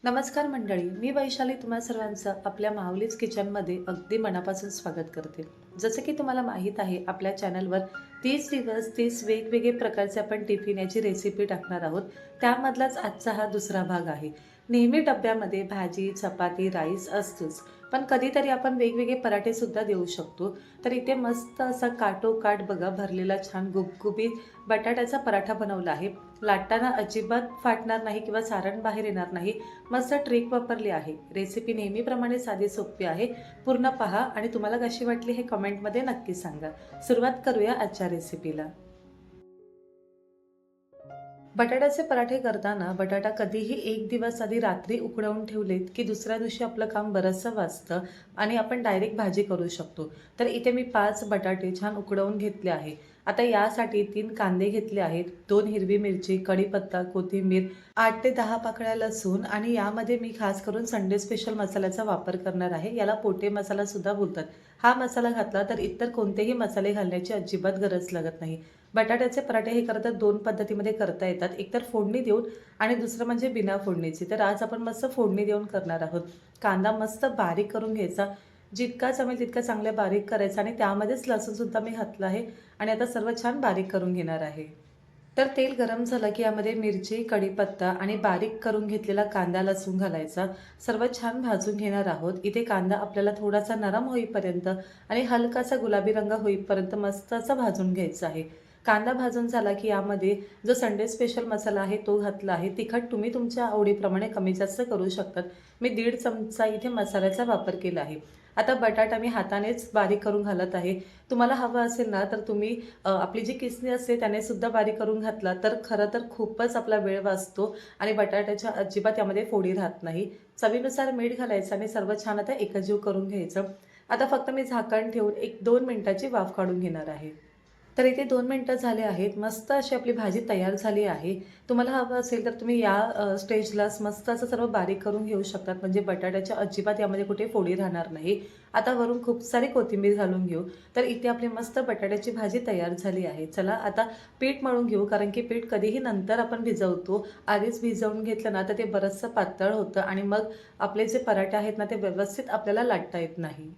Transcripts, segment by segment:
नमस्कार मंडळी, मी वैशाली तुम्हा सर्वांचं आपल्या माऊलीज किचनमध्ये अगदी मनापासून स्वागत करते. जसं की तुम्हाला माहीत आहे, आपल्या चॅनलवर 30 दिवस 30 वेगवेगळे प्रकारचे आपण टिफिन याची रेसिपी टाकणार आहोत. त्यामधलाच आजचा हा दुसरा भाग आहे. नेहमी डब्यामध्ये भाजी, चपाती, राईस असतोच, पण कधीतरी आपण वेगवेगळे पराठेसुद्धा देऊ शकतो. तर इथे मस्त असा काठोकाठ बघा भरलेला छान गुबगुबीत बटाट्याचा पराठा बनवला आहे. लाटताना अजिबात फाटणार नाही किंवा सारण बाहेर येणार नाही. मस्त ट्रिक वापरली आहे. रेसिपी नेहमीप्रमाणे साधी सोपी आहे. पूर्ण पहा आणि तुम्हाला कशी वाटली हे कमेंटमध्ये नक्की सांगा. सुरुवात करूया आजच्या रेसिपीला. बटाट्याचे पराठे करताना बटाटा कधीही एक दिवस आधी रात्री उकडवून ठेवलेत की दुसऱ्या दिवशी आपलं काम बरंचसं वाचतं आणि आपण डायरेक्ट भाजी करू शकतो. तर इथे मी 5 बटाटे छान उकडवून घेतले आहे. आता यासाठी 3 कांदे घेतले आहेत, 2 हिरवी मिरची, कढीपत्ता, कोथिंबीर, 8 ते 10 पाकळ्या लसूण आणि यामध्ये मी खास करून संडे स्पेशल मसाल्याचा वापर करणार आहे. याला पोटे मसाला सुद्धा बोलतात. हा मसाला घातला तर इतर कोणतेही मसाले घालण्याची अजिबात गरज लागत नाही. बटाट्याचे पराठे हे खरं तर 2 पद्धतीमध्ये करता येतात. एकतर फोडणी देऊन आणि दुसरं म्हणजे बिना फोडणीची. तर आज आपण मस्त फोडणी देऊन करणार आहोत. कांदा मस्त बारीक करून घ्यायचा. जितका जमेल तितका चांगल्या बारीक करायचा आणि त्यामध्येच लसूणसुद्धा मी घातलं आहे आणि आता सर्व छान बारीक करून घेणार आहे. तर तेल गरम झालं की यामध्ये मिरची, कढीपत्ता आणि बारीक करून घेतलेला कांदा, लसूण घालायचा. सर्व छान भाजून घेणार आहोत. इथे कांदा आपल्याला थोडासा नरम होईपर्यंत आणि हलकासा गुलाबी रंग होईपर्यंत मस्त असा भाजून घ्यायचा आहे. कांदा भाजून झाला की यामध्ये जो संडे स्पेशल मसाला आहे तो घातला आहे. तिखट तुम्ही तुमच्या आवडीप्रमाणे कमी जास्त करू शकतात. मी 1.5 चमचा इथे मसाल्याचा वापर केला आहे. आता बटाटा मी हातानेच बारीक करून घालत आहे. तुम्हाला हवं असेल ना तर तुम्ही आपली जी किसणी असते त्याने सुद्धा बारीक करून घातला तर खरं तर खूपच आपला वेळ वाचतो आणि बटाट्याच्या अजिबात यामध्ये फोडी राहत नाही. चवीनुसार मीठ घालायचं आणि सर्व छान आता एकजीव करून घ्यायचं. आता फक्त मी झाकण ठेवून 1-2 मिनिटाची वाफ काढून घेणार आहे. तर इथे 2 मिनिटं झाले आहेत. मस्त अशी आपली भाजी तयार झाली आहे. तुम्हाला हवं असेल तर तुम्ही या स्टेजलाच मस्त असं सर्व बारीक करून घेऊ शकतात. म्हणजे बटाट्याच्या अजिबात यामध्ये कुठे फोडी राहणार नाही. आता वरून खूप सारी कोथिंबीर घालून घेऊ. तर इथे आपली मस्त बटाट्याची भाजी तयार झाली आहे. चला आता पीठ मळून घेऊ, कारण की पीठ कधीही नंतर आपण भिजवतो. आधीच भिजवून घेतलं ना तर ते बरंचसं पातळ होतं आणि मग आपले जे पराठे आहेत ना ते व्यवस्थित आपल्याला लाटता येत नाही.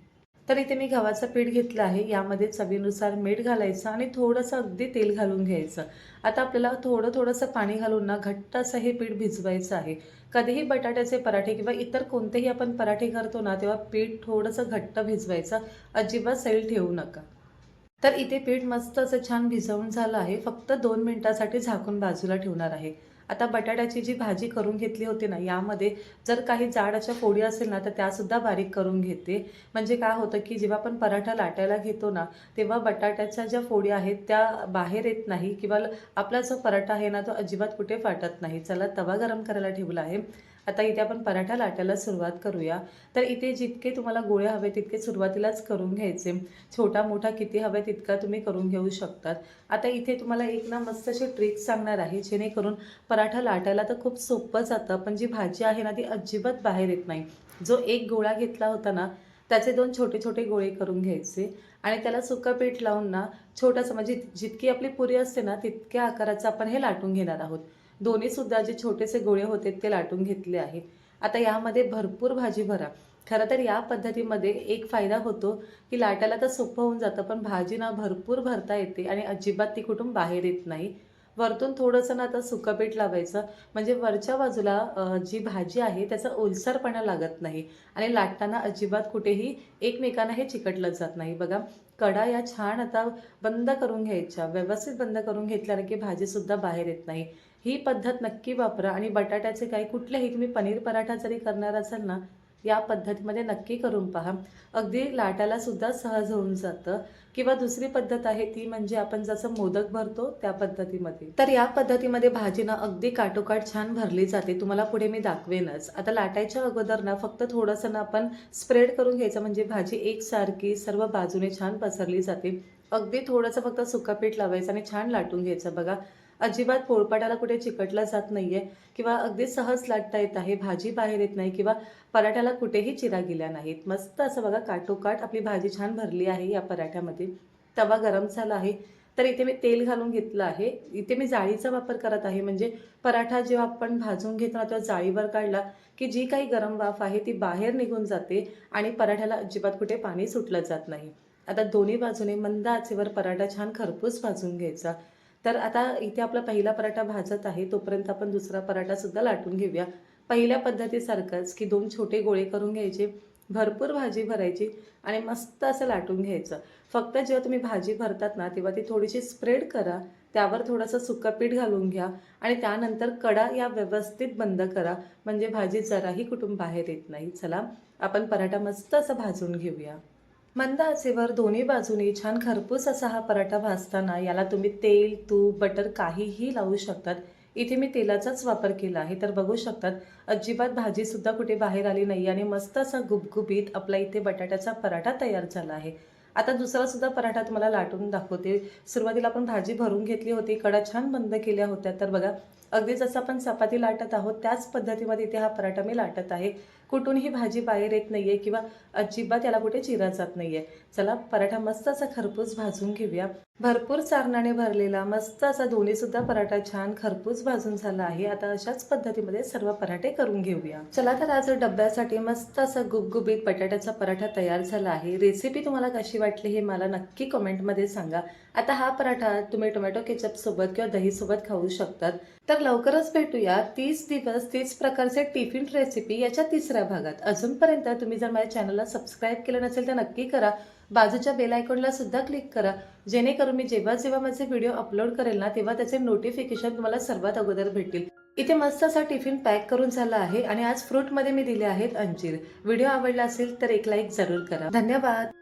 तर इथे मी गव्हाचं पीठ घेतलं आहे. यामध्ये चवीनुसार मीठ घालायचं आणि थोडंसं अगदी तेल घालून घ्यायचं. आता आपल्याला थोडंसं पाणी घालून ना घट्ट असं हे पीठ भिजवायचं आहे. कधीही बटाट्याचे पराठे किंवा इतर कोणतेही आपण पराठे करतो ना तेव्हा पीठ थोडंसं घट्ट भिजवायचं. अजिबात सैल ठेवू नका. तर इथे पीठ मस्त असं छान भिजवून झालं आहे. फक्त 2 मिनिटासाठी झाकून बाजूला ठेवणार आहे. आता बटाट्याची जी भाजी करून घेतली होती ना, यामध्ये जर काही जाड अशा फोडी असेल ना, तर त्यासुद्धा बारीक करून घेते. म्हणजे काय होतं, की जेव्हा आपण पराठा लाटायला घेतो ना, तेव्हा बटाट्याच्या ज्या फोडी आहेत त्या बाहेर येत नाही किंवा आपला जो पराठा आहे ना, तो अजिबात कुठे फाटत नाही. चला तवा गरम करायला ठेवला आहे. आता इथे आपण पराठा लाटायला सुरुवात करूया. तर इथे जितके तुम्हाला गोळे हवे तितके सुरुवातीलाच करून घ्यायचे. छोटा मोठा किती हवे तितका तुम्ही करून घेऊ शकतात. आता इथे तुम्हाला एक ना मस्त अशी ट्रिक सांगणार आहे, जेणेकरून पराठा लाटायला तर खूप सोपं जातं, पण जी भाजी आहे ना ती अजिबात बाहेर येत नाही. जो एक गोळा घेतला होता ना, त्याचे 2 छोटे-छोटे गोळे करून घ्यायचे आणि त्याला सुकं पीठ लावून ना छोटंसं, म्हणजे जितकी आपली पुरी असते ना तितक्या आकाराचं आपण हे लाटून घेणार आहोत. दोन्हीसुद्धा जे छोटेसे गोळे होते ते लाटून घेतले आहेत. आता यामध्ये भरपूर भाजी भरा. खरं तर या पद्धतीमध्ये एक फायदा होतो, की लाटायला तर सोपं होऊन जातं, पण भाजी ना भरपूर भरता येते आणि अजिबात ती कुठून बाहेर येत नाही. वरतून थोडंसं ना आता सुकं पीठ लावायचं, म्हणजे वरच्या बाजूला जी भाजी आहे त्याचा ओलसरपणा लागत नाही आणि लाटताना अजिबात कुठेही एकमेकांना हे चिकटलं जात नाही. बघा, कडा या छान आता बंद करून घ्यायच्या. व्यवस्थित बंद करून घेतल्यानं की भाजीसुद्धा बाहेर येत नाही. ही पद्धत नक्की वापरा आणि बटाट्याचे काही कुठलेही तुम्ही पनीर पराठा जरी करणार असाल ना, या पद्धतीमध्ये नक्की करून पहा. अगदी लाटायला सुद्धा सहज होऊन जातं. किंवा दुसरी पद्धत आहे ती म्हणजे आपण जसं मोदक भरतो त्या पद्धतीमध्ये. तर या पद्धतीमध्ये भाजी ना अगदी काठोकाठ छान भरली जाते. तुम्हाला पुढे मी दाखवेनच. आता लाटायच्या अगोदर ना फक्त थोडंसं ना आपण स्प्रेड करून घ्यायचं, म्हणजे भाजी एकसारखी सर्व बाजूने छान पसरली जाते. अगदी थोडंसं फक्त सुकं पीठ लावायचं आणि छान लाटून घ्यायचं. बघा, अजिबात पोळपाटाला कुठे चिकटला जात नाहीये किंवा अगदी सहज लाटता येत आहे. भाजी बाहेर येत नाही किंवा पराठ्याला कुठेही चिरा गेल्या नाहीत. मस्त असं बघा काठोकाठ आपली भाजी छान भरली आहे या पराठ्यामध्ये. तवा गरम झाला आहे. तर इथे मी तेल घालून घेतलं आहे. इथे मी जाळीचा वापर करत आहे, म्हणजे पराठा जेव्हा आपण भाजून घेतो ना, तेव्हा जाळीवर काढला की जी काही गरम वाफ आहे ती बाहेर निघून जाते आणि पराठ्याला अजिबात कुठे पाणी सुटलं जात नाही. आता दोन्ही बाजूने मंद आचेवर पराठा छान खरपूस भाजून घ्यायचा. तर आता इथे आपला पहिला पराठा भाजत आहे, तोपर्यंत आपण दुसरा पराठासुद्धा लाटून घेऊया. पहिल्या पद्धतीसारखंच की 2 छोटे गोळे करून घ्यायचे, भरपूर भाजी भरायची आणि मस्त असं लाटून घ्यायचं. फक्त जेव्हा तुम्ही भाजी भरतात ना, तेव्हा ती थोडीशी स्प्रेड करा. त्यावर थोडंसं सुकं पीठ घालून घ्या आणि त्यानंतर कडा या व्यवस्थित बंद करा, म्हणजे भाजी जराही कुठून बाहेर येत नाही. चला, आपण पराठा मस्त असा भाजून घेऊया. मंद आचेवर दोन्ही बाजूनी छान खरपूस असा हा पराठा भाजताना याला तुम्ही तेल, तूप, बटर काहीही लावू शकतात. इथे मी तेलाचाच वापर केला आहे. तर बघू शकतात, अजिबात भाजीसुद्धा कुठे बाहेर आली नाही आणि मस्त असा गुबगुबीत आपला इथे बटाट्याचा पराठा तयार झाला आहे. आता दुसरासुद्धा पराठा तुम्हाला लाटून दाखवते. सुरुवातीला आपण भाजी भरून घेतली होती, कडा छान बंद केल्या होत्या. तर बघा, अगदी जसं आपण चपाती लाटत आहोत त्याच पद्धतीमध्ये इथे हा पराठा मी लाटत आहे. कुठूनही भाजी बाहेर येत नाही आहे किंवा अजिबात याला कुठे चिरा जात नाही आहे. चला, पराठा मस्त असा खरपूस भाजून घेऊया. भरपूर सारणाने भरलेला मस्त असा दोन्हीसुद्धा पराठा छान खरपूस भाजून झाला आहे. आता अशाच पद्धतीमध्ये सर्व पराठे करून घेऊया. चला, तर आज डब्यासाठी मस्त असा गुबगुबीत बटाट्याचा पराठा तयार झाला आहे. रेसिपी तुम्हाला कशी वाटली हे मला नक्की कमेंटमध्ये सांगा. आता हा पराठा तुम्ही टोमॅटो केचपसोबत किंवा दहीसोबत खाऊ शकतात. तर लवकरच भेटूया 30 दिवस 30 प्रकारचे टिफिन रेसिपी याच्या तिसऱ्या भागात. अजूनपर्यंत तुम्ही जर माझ्या चॅनलला सबस्क्राईब केलं नसेल तर नक्की करा. बाजूच्या बेल आयकॉनला सुद्धा क्लिक करा, जेणेकरून मी जेव्हा जेव्हा माझे व्हिडिओ अपलोड करेल ना, तेव्हा त्याचे नोटिफिकेशन तुम्हाला सर्वात अगोदर भेटेल. इथे मस्त असा टिफिन पॅक करून झाला आहे आणि आज फ्रूटमध्ये मी दिले आहेत अंजीर. व्हिडिओ आवडला असेल तर एक लाईक जरूर करा. धन्यवाद.